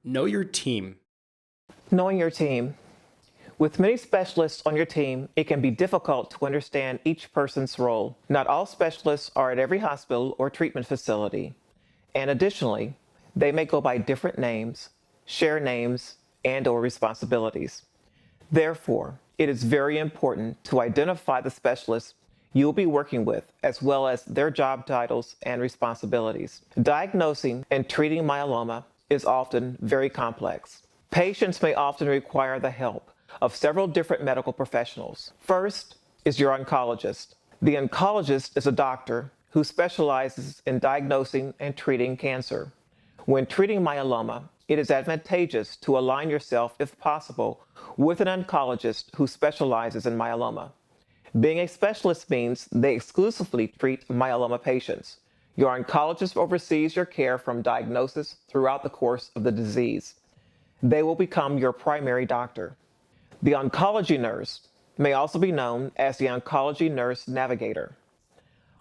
Know your team. Knowing your team. With many specialists on your team, it can be difficult to understand each person's role. Not all specialists are at every hospital or treatment facility. And additionally, they may go by different names, share names, and/or responsibilities. Therefore, it is very important to identify the specialists you'll be working with, as well as their job titles and responsibilities. Diagnosing and treating myeloma is often very complex. Patients may often require the help of several different medical professionals. First is your oncologist. The oncologist is a doctor who specializes in diagnosing and treating cancer. When treating myeloma, it is advantageous to align yourself, if possible, with an oncologist who specializes in myeloma. Being a specialist means they exclusively treat myeloma patients. Your oncologist oversees your care from diagnosis throughout the course of the disease. They will become your primary doctor. The oncology nurse may also be known as the oncology nurse navigator.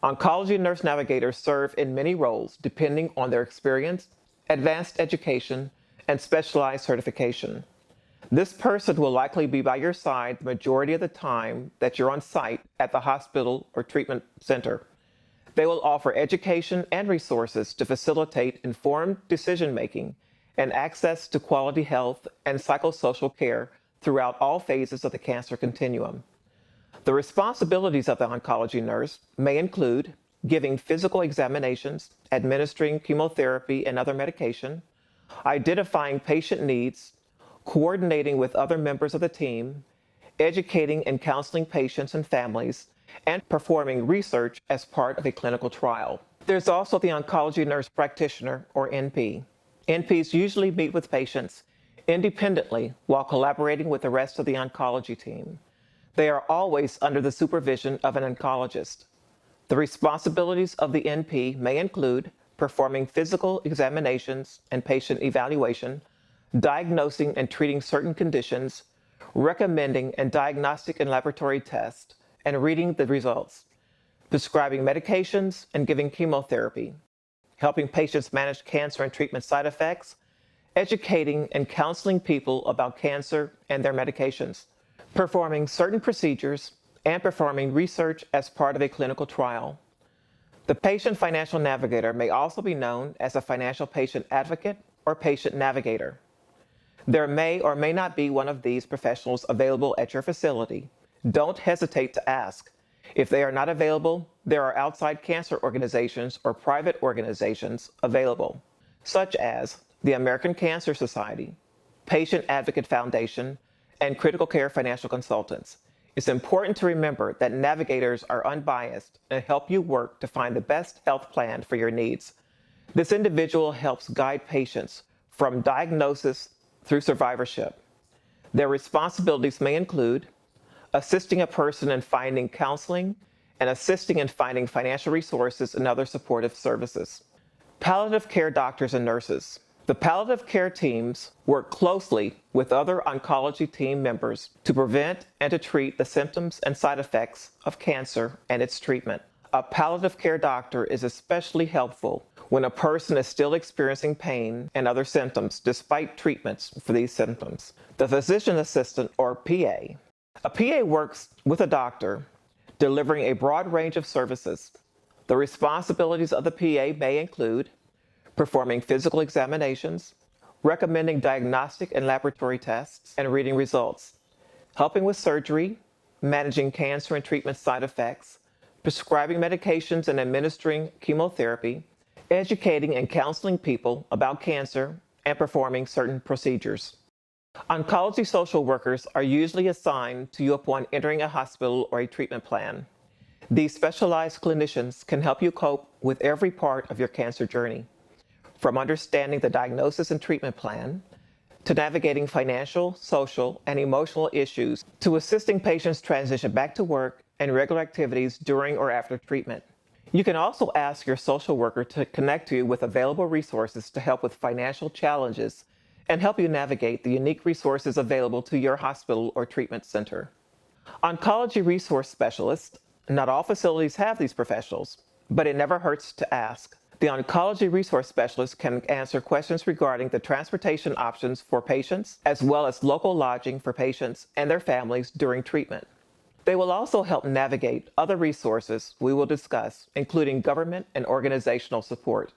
Oncology nurse navigators serve in many roles depending on their experience, advanced education, and specialized certification. This person will likely be by your side the majority of the time that you're on site at the hospital or treatment center. They will offer education and resources to facilitate informed decision-making and access to quality health and psychosocial care throughout all phases of the cancer continuum. The responsibilities of the oncology nurse may include giving physical examinations, administering chemotherapy and other medication, identifying patient needs, coordinating with other members of the team, educating and counseling patients and families, and performing research as part of a clinical trial. There's also the oncology nurse practitioner, or NP. NPs usually meet with patients independently while collaborating with the rest of the oncology team. They are always under the supervision of an oncologist. The responsibilities of the NP may include performing physical examinations and patient evaluation, diagnosing and treating certain conditions, recommending and diagnostic and laboratory tests, and reading the results, prescribing medications and giving chemotherapy, helping patients manage cancer and treatment side effects, educating and counseling people about cancer and their medications, performing certain procedures, and performing research as part of a clinical trial. The patient financial navigator may also be known as a financial patient advocate or patient navigator. There may or may not be one of these professionals available at your facility. Don't hesitate to ask. If they are not available, there are outside cancer organizations or private organizations available, such as the American Cancer Society, Patient Advocate Foundation, and Critical Care Financial Consultants. It's important to remember that navigators are unbiased and help you work to find the best health plan for your needs. This individual helps guide patients from diagnosis through survivorship. Their responsibilities may include assisting a person in finding counseling and assisting in finding financial resources and other supportive services. Palliative care doctors and nurses. The palliative care teams work closely with other oncology team members to prevent and to treat the symptoms and side effects of cancer and its treatment. A palliative care doctor is especially helpful when a person is still experiencing pain and other symptoms despite treatments for these symptoms. The physician assistant, or PA. A PA works with a doctor, delivering a broad range of services. The responsibilities of the PA may include performing physical examinations, recommending diagnostic and laboratory tests, and reading results, helping with surgery, managing cancer and treatment side effects, prescribing medications and administering chemotherapy, educating and counseling people about cancer, and performing certain procedures. Oncology social workers are usually assigned to you upon entering a hospital or a treatment plan. These specialized clinicians can help you cope with every part of your cancer journey, from understanding the diagnosis and treatment plan, to navigating financial, social, and emotional issues, to assisting patients transition back to work and regular activities during or after treatment. You can also ask your social worker to connect you with available resources to help with financial challenges and help you navigate the unique resources available to your hospital or treatment center. Oncology resource specialists. Not all facilities have these professionals, but it never hurts to ask. The oncology resource specialist can answer questions regarding the transportation options for patients, as well as local lodging for patients and their families during treatment. They will also help navigate other resources we will discuss, including government and organizational support.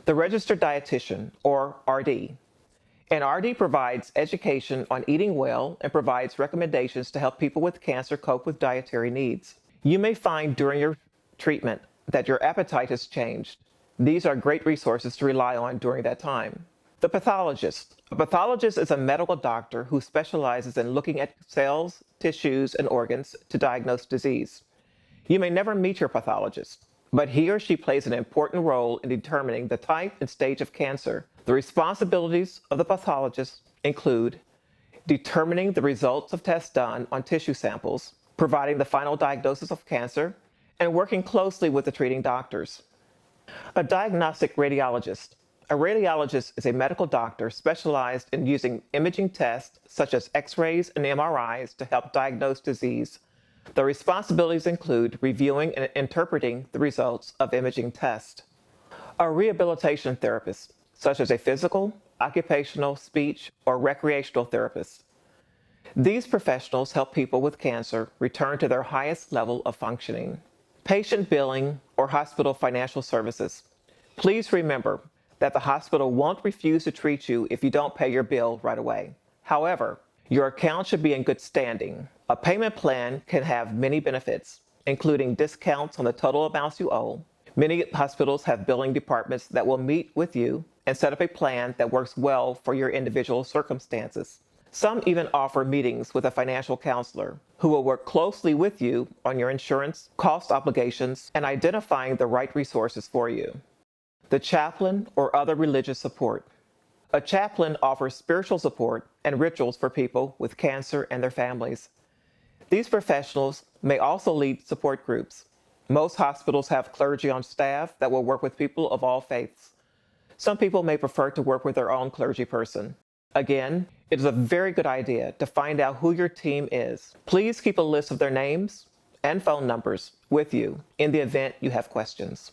The registered dietitian, or RD. An RD provides education on eating well and provides recommendations to help people with cancer cope with dietary needs. You may find during your treatment that your appetite has changed. These are great resources to rely on during that time. The pathologist. A pathologist is a medical doctor who specializes in looking at cells, tissues, and organs to diagnose disease. You may never meet your pathologist, but he or she plays an important role in determining the type and stage of cancer. The responsibilities of the pathologist include determining the results of tests done on tissue samples, providing the final diagnosis of cancer, and working closely with the treating doctors. A diagnostic radiologist. A radiologist is a medical doctor specialized in using imaging tests such as X-rays and MRIs to help diagnose disease. The responsibilities include reviewing and interpreting the results of imaging tests. A rehabilitation therapist, such as a physical, occupational, speech, or recreational therapist. These professionals help people with cancer return to their highest level of functioning. Patient billing or hospital financial services. Please remember that the hospital won't refuse to treat you if you don't pay your bill right away. However, your account should be in good standing. A payment plan can have many benefits, including discounts on the total amounts you owe. Many hospitals have billing departments that will meet with you and set up a plan that works well for your individual circumstances. Some even offer meetings with a financial counselor who will work closely with you on your insurance, cost obligations, and identifying the right resources for you. The chaplain or other religious support. A chaplain offers spiritual support and rituals for people with cancer and their families. These professionals may also lead support groups. Most hospitals have clergy on staff that will work with people of all faiths. Some people may prefer to work with their own clergy person. Again, it is a very good idea to find out who your team is. Please keep a list of their names and phone numbers with you in the event you have questions.